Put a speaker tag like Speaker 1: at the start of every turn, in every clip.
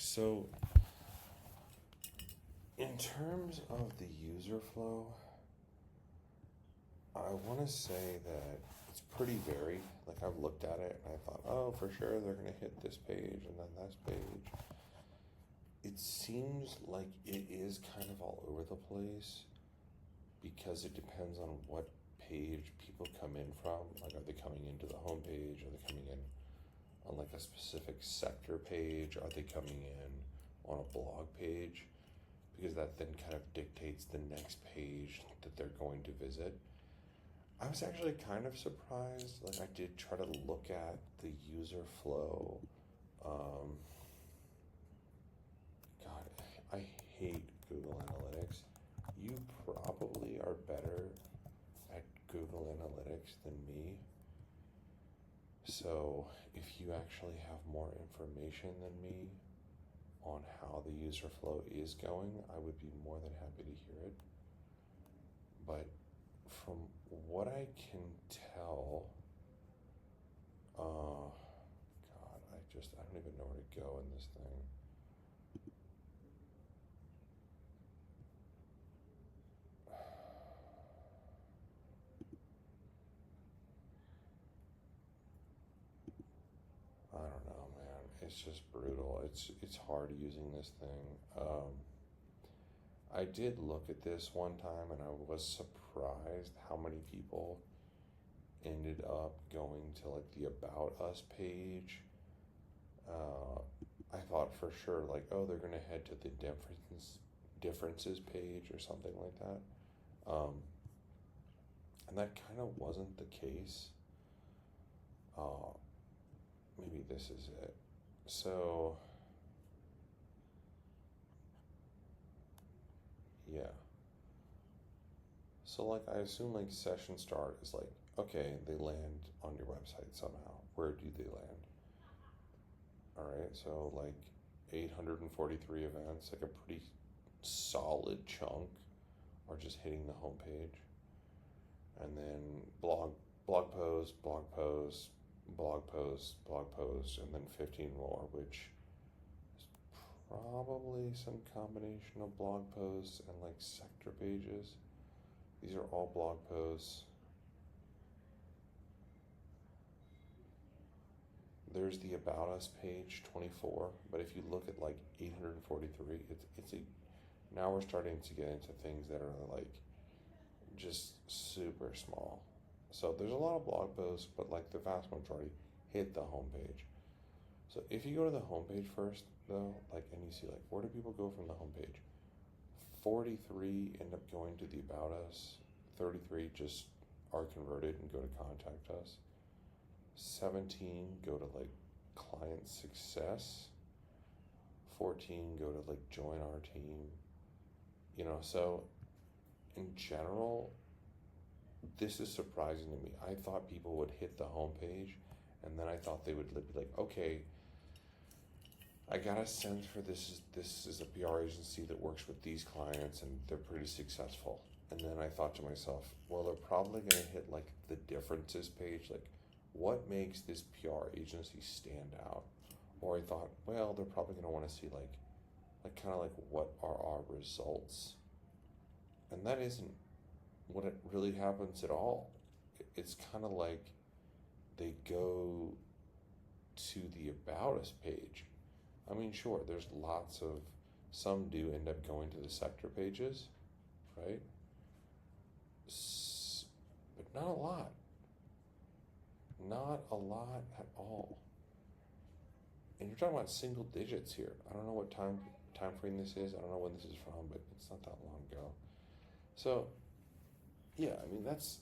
Speaker 1: So in terms of the user flow, I want to say that it's pretty varied. Like I've looked at it and I thought, oh, for sure they're going to hit this page and then this page. It seems like it is kind of all over the place because it depends on what page people come in from. Like, are they coming into the home page? Are they coming in on like a specific sector page? Are they coming in on a blog page? Because that then kind of dictates the next page that they're going to visit. I was actually kind of surprised. Like, I did try to look at the user flow. God, I hate Google Analytics. You probably are better at Google Analytics than me. So, if you actually have more information than me on how the user flow is going, I would be more than happy to hear it. But from what I can tell, God, I don't even know where to go in this thing. I don't know, man. It's just brutal. It's hard using this thing. I did look at this one time and I was surprised how many people ended up going to like the About Us page. I thought for sure like, oh, they're gonna head to the differences page or something like that. And that kind of wasn't the case. Maybe this is it. So yeah. So like I assume like session start is like, okay, they land on your website somehow. Where do they land? All right, so like 843 events, like a pretty solid chunk are just hitting the homepage. And then blog post, blog post, blog post, blog post, and then 15 more, which is probably some combination of blog posts and like sector pages. These are all blog posts. There's the About Us page, 24, but if you look at like 843, it's a now we're starting to get into things that are like just super small. So there's a lot of blog posts, but like the vast majority hit the homepage. So if you go to the homepage first, though, like, and you see like where do people go from the homepage? 43 end up going to the About Us. 33 just are converted and go to Contact Us. 17 go to like Client Success. 14 go to like Join Our Team. So in general, this is surprising to me. I thought people would hit the homepage, and then I thought they would be like, okay, I got a sense for this is a PR agency that works with these clients, and they're pretty successful. And then I thought to myself, well, they're probably going to hit like the differences page, like what makes this PR agency stand out? Or I thought, well, they're probably going to want to see like kind of like what are our results? And that isn't what it really happens at all. It's kind of like they go to the About Us page. I mean, sure, there's lots of, some do end up going to the sector pages, right? But not a lot. Not a lot at all. And you're talking about single digits here. I don't know what time frame this is. I don't know when this is from, but it's not that long ago. So, yeah, I mean that's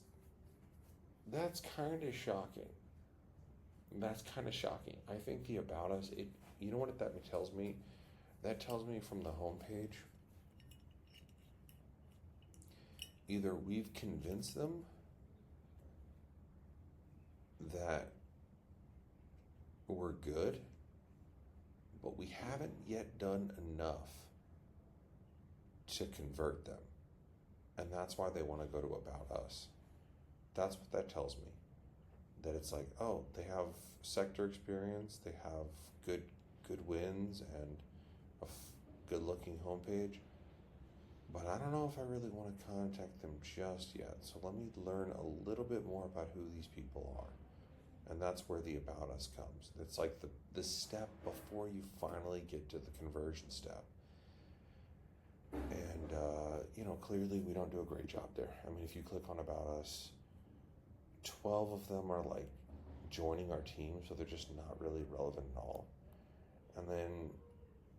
Speaker 1: kind of shocking. That's kind of shocking. I think the About Us, you know what that tells me? That tells me from the homepage, either we've convinced them that we're good, but we haven't yet done enough to convert them. And that's why they want to go to About Us. That's what that tells me. That it's like, oh, they have sector experience, they have good wins, and good looking homepage, but I don't know if I really want to contact them just yet. So let me learn a little bit more about who these people are. And that's where the About Us comes. It's like the step before you finally get to the conversion step. And, clearly we don't do a great job there. I mean, if you click on About Us, 12 of them are like joining our team, so they're just not really relevant at all. And then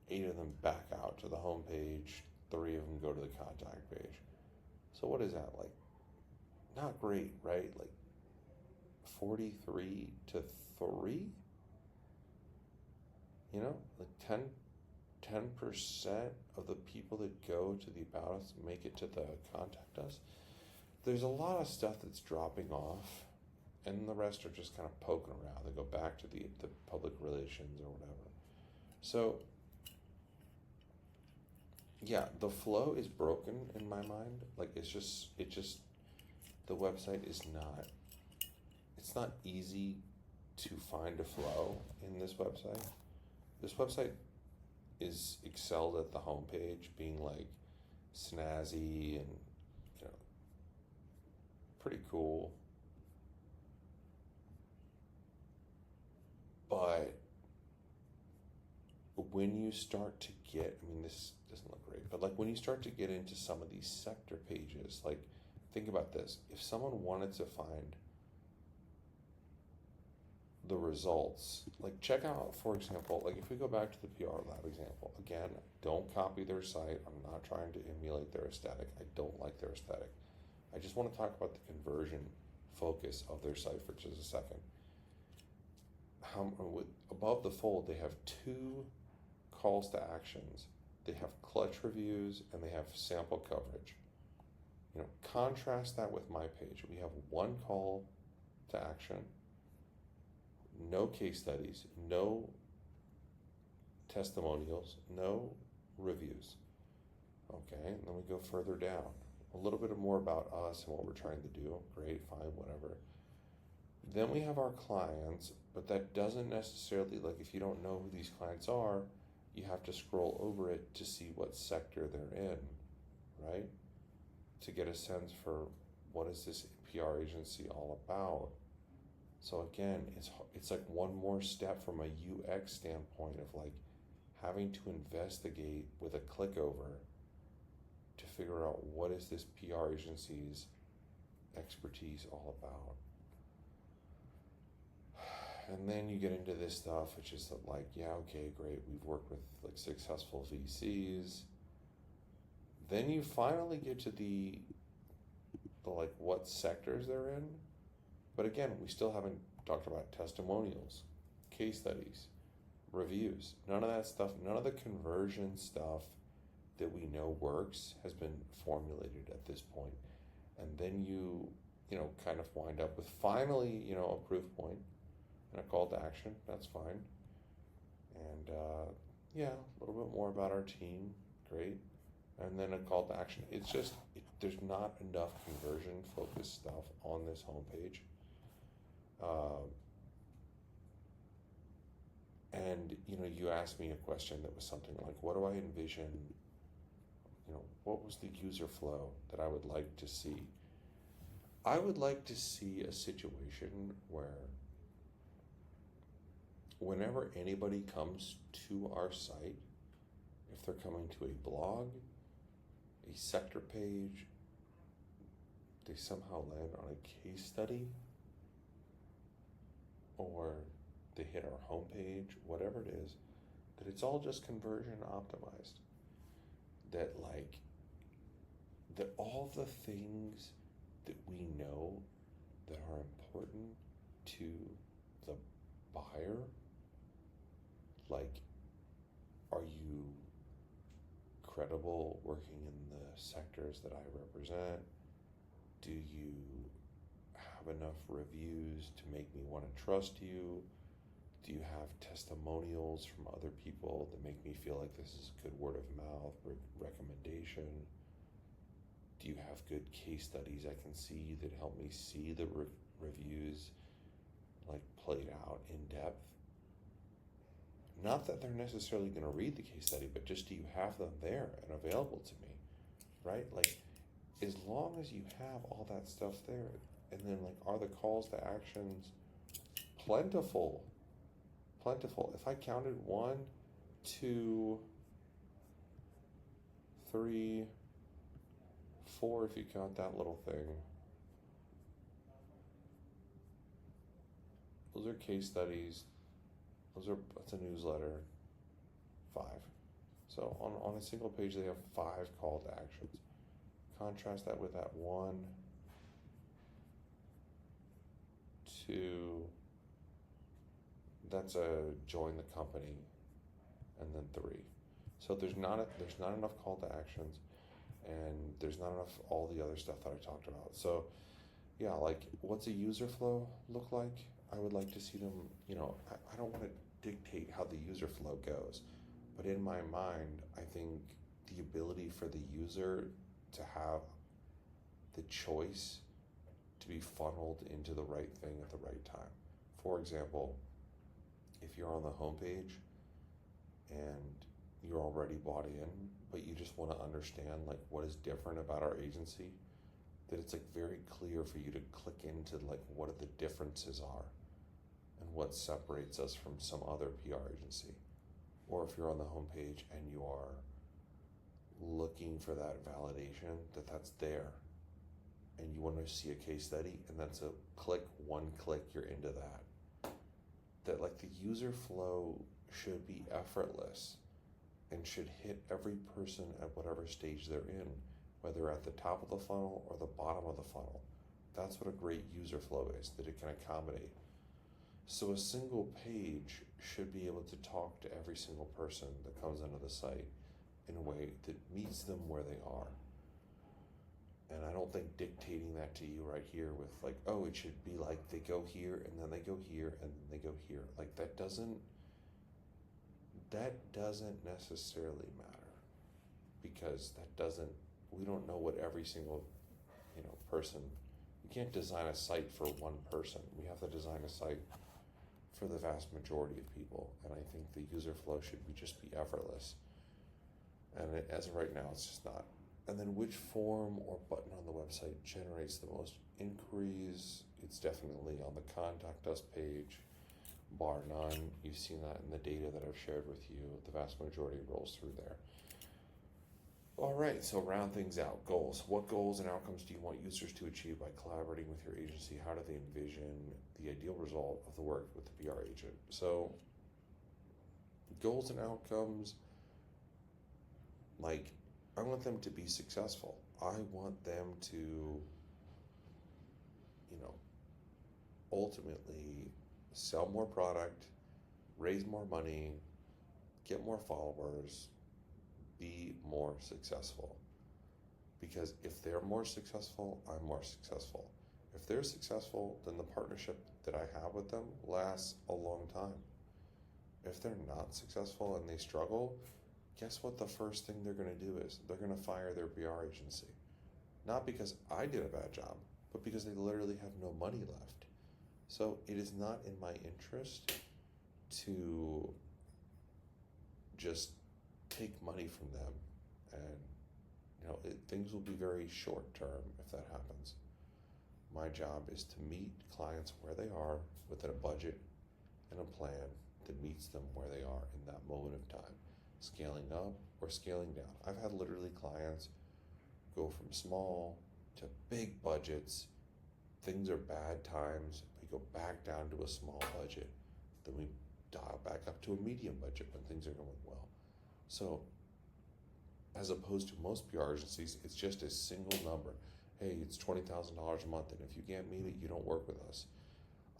Speaker 1: 8 of them back out to the home page, 3 of them go to the contact page. So what is that, like? Not great, right? Like 43 to 3? Like 10% of the people that go to the About Us make it to the Contact Us. There's a lot of stuff that's dropping off, and the rest are just kind of poking around. They go back to the public relations or whatever. So, yeah, the flow is broken in my mind. Like, the website is not, it's not easy to find a flow in this website. This website is excelled at the homepage being like snazzy and pretty cool, but when you start to get, this doesn't look great, but like when you start to get into some of these sector pages, like think about this: if someone wanted to find the results, like check out, for example, like if we go back to the PR Lab example, again, don't copy their site. I'm not trying to emulate their aesthetic. I don't like their aesthetic. I just want to talk about the conversion focus of their site for just a second. Above the fold, they have 2 calls to actions. They have clutch reviews and they have sample coverage. Contrast that with my page. We have 1 call to action, no case studies, no testimonials, no reviews. Okay, and then we go further down. A little bit more about us and what we're trying to do. Great, fine, whatever. Then we have our clients, but that doesn't necessarily, like if you don't know who these clients are, you have to scroll over it to see what sector they're in, right? To get a sense for what is this PR agency all about. So again, it's like one more step from a UX standpoint of like having to investigate with a click over to figure out what is this PR agency's expertise all about. And then you get into this stuff, which is like, yeah, okay, great. We've worked with like successful VCs. Then you finally get to the like what sectors they're in. But again, we still haven't talked about testimonials, case studies, reviews. None of that stuff, none of the conversion stuff that we know works has been formulated at this point. And then you kind of wind up with finally, a proof point and a call to action. That's fine. And a little bit more about our team. Great. And then a call to action. It's just, there's not enough conversion focused stuff on this homepage. And you asked me a question that was something like, what do I envision? What was the user flow that I would like to see? I would like to see a situation where whenever anybody comes to our site, if they're coming to a blog, a sector page, they somehow land on a case study, or they hit our homepage, whatever it is, that it's all just conversion optimized. That all the things that we know that are important to the buyer, like, are you credible working in the sectors that I represent? Do you have enough reviews to make me want to trust you? Do you have testimonials from other people that make me feel like this is a good word of mouth recommendation? Do you have good case studies I can see that help me see the reviews like played out in depth? Not that they're necessarily going to read the case study, but just do you have them there and available to me, right? Like, as long as you have all that stuff there, and then like, are the calls to actions plentiful? Plentiful. If I counted 1, 2, 3, 4, if you count that little thing, those are case studies. That's a newsletter. 5. So on a single page, they have 5 call to actions. Contrast that with that 1, 2. That's a join the company, and then 3. So there's not enough call to actions, and there's not enough all the other stuff that I talked about. So yeah, like, what's a user flow look like? I would like to see them, I don't want to dictate how the user flow goes, but in my mind, I think the ability for the user to have the choice to be funneled into the right thing at the right time. For example, if you're on the homepage and you're already bought in, but you just want to understand like what is different about our agency, that it's like very clear for you to click into like what the differences are and what separates us from some other PR agency. Or if you're on the homepage and you are looking for that validation that that's there, and you want to see a case study, and that's a click, one click, you're into that. That like the user flow should be effortless and should hit every person at whatever stage they're in, whether at the top of the funnel or the bottom of the funnel. That's what a great user flow is, that it can accommodate. So a single page should be able to talk to every single person that comes into the site in a way that meets them where they are. And I don't think dictating that to you right here with like, oh, it should be like they go here and then they go here and then they go here. Like that doesn't necessarily matter, because we don't know what every single, person, we can't design a site for one person. We have to design a site for the vast majority of people. And I think the user flow should just be effortless. And as of right now, it's just not. And then which form or button on the website generates the most inquiries? It's definitely on the Contact Us page, bar none. You've seen that in the data that I've shared with you. The vast majority rolls through there. All right, so round things out. Goals. What goals and outcomes do you want users to achieve by collaborating with your agency? How do they envision the ideal result of the work with the PR agent? So goals and outcomes, like, I want them to be successful. I want them to, ultimately sell more product, raise more money, get more followers, be more successful. Because if they're more successful, I'm more successful. If they're successful, then the partnership that I have with them lasts a long time. If they're not successful and they struggle, guess what the first thing they're going to do is? They're going to fire their PR agency. Not because I did a bad job, but because they literally have no money left. So it is not in my interest to just take money from them, and things will be very short term if that happens. My job is to meet clients where they are within a budget and a plan that meets them where they are in that moment of time, scaling up or scaling down. I've had literally clients go from small to big budgets. Things are bad times, we go back down to a small budget, then we dial back up to a medium budget when things are going well. So as opposed to most PR agencies, it's just a single number. Hey, it's $20,000 a month, and if you can't meet it, you don't work with us.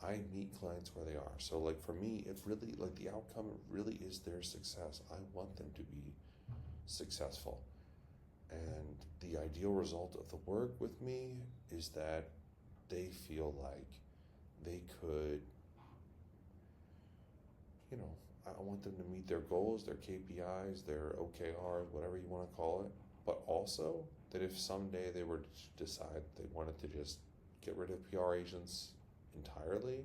Speaker 1: I meet clients where they are. So like for me, it really, like the outcome really is their success. I want them to be successful. And the ideal result of the work with me is that they feel like they could, I want them to meet their goals, their KPIs, their OKRs, whatever you want to call it. But also that if someday they were to decide they wanted to just get rid of PR agents entirely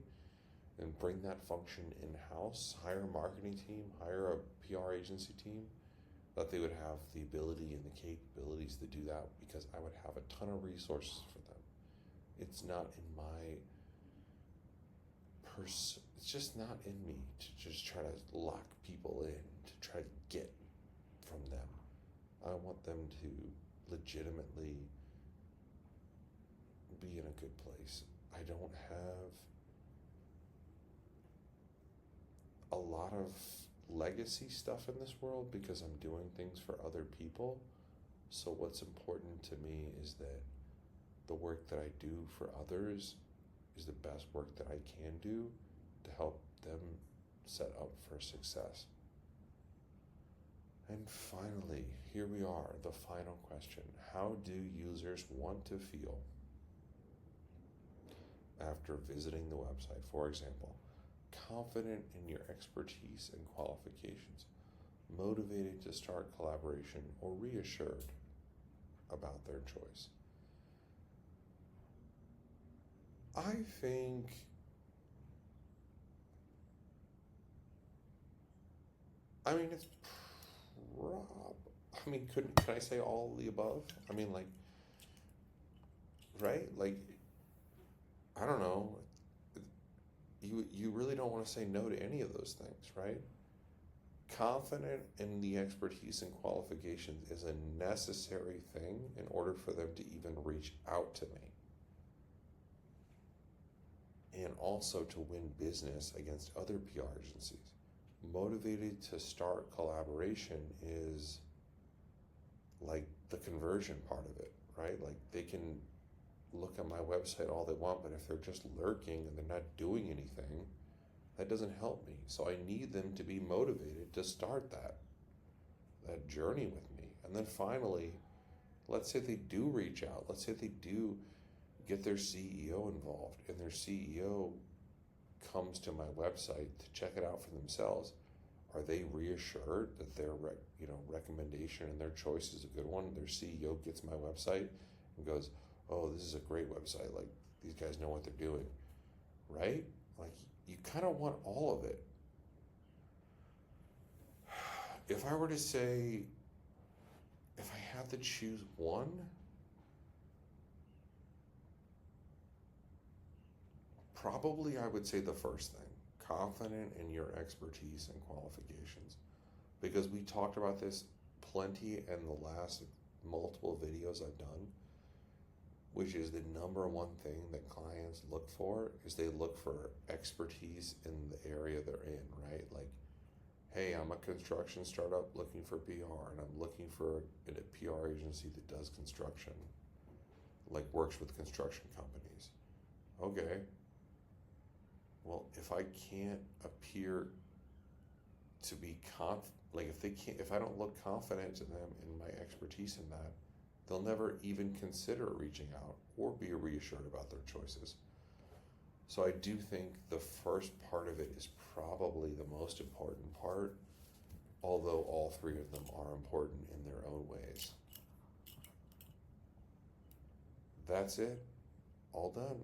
Speaker 1: and bring that function in-house, hire a marketing team, hire a PR agency team, that they would have the ability and the capabilities to do that, because I would have a ton of resources for them. It's not in my it's just not in me to just try to lock people in, to try to get from them. I want them to legitimately be in a good place. I don't have a lot of legacy stuff in this world because I'm doing things for other people. So what's important to me is that the work that I do for others is the best work that I can do to help them set up for success. And finally, here we are, the final question. How do users want to feel after visiting the website? For example, confident in your expertise and qualifications, motivated to start collaboration, or reassured about their choice. I think it's can I say all of the above? Right? I don't know. You really don't want to say no to any of those things, right? Confident in the expertise and qualifications is a necessary thing in order for them to even reach out to me. And also to win business against other PR agencies. Motivated to start collaboration is like the conversion part of it, right? Like they can look at my website all they want, but if they're just lurking and they're not doing anything, that doesn't help me. So I need them to be motivated to start that journey with me. And then finally, let's say they do reach out. Let's say they do get their CEO involved, and their CEO comes to my website to check it out for themselves. Are they reassured that their recommendation and their choice is a good one? Their CEO gets my website and goes, "Oh, this is a great website. Like, these guys know what they're doing," right? Like, you kind of want all of it. If I were to say, if I had to choose one, probably I would say the first thing, confident in your expertise and qualifications. Because we talked about this plenty in the last multiple videos I've done, which is the number one thing that clients look for is they look for expertise in the area they're in, right? Like, hey, I'm a construction startup looking for PR, and I'm looking for a PR agency that does construction, like works with construction companies. Okay. Well, if I can't appear to be if I don't look confident to them in my expertise in that, they'll never even consider reaching out or be reassured about their choices. So I do think the first part of it is probably the most important part, although all three of them are important in their own ways. That's it. All done.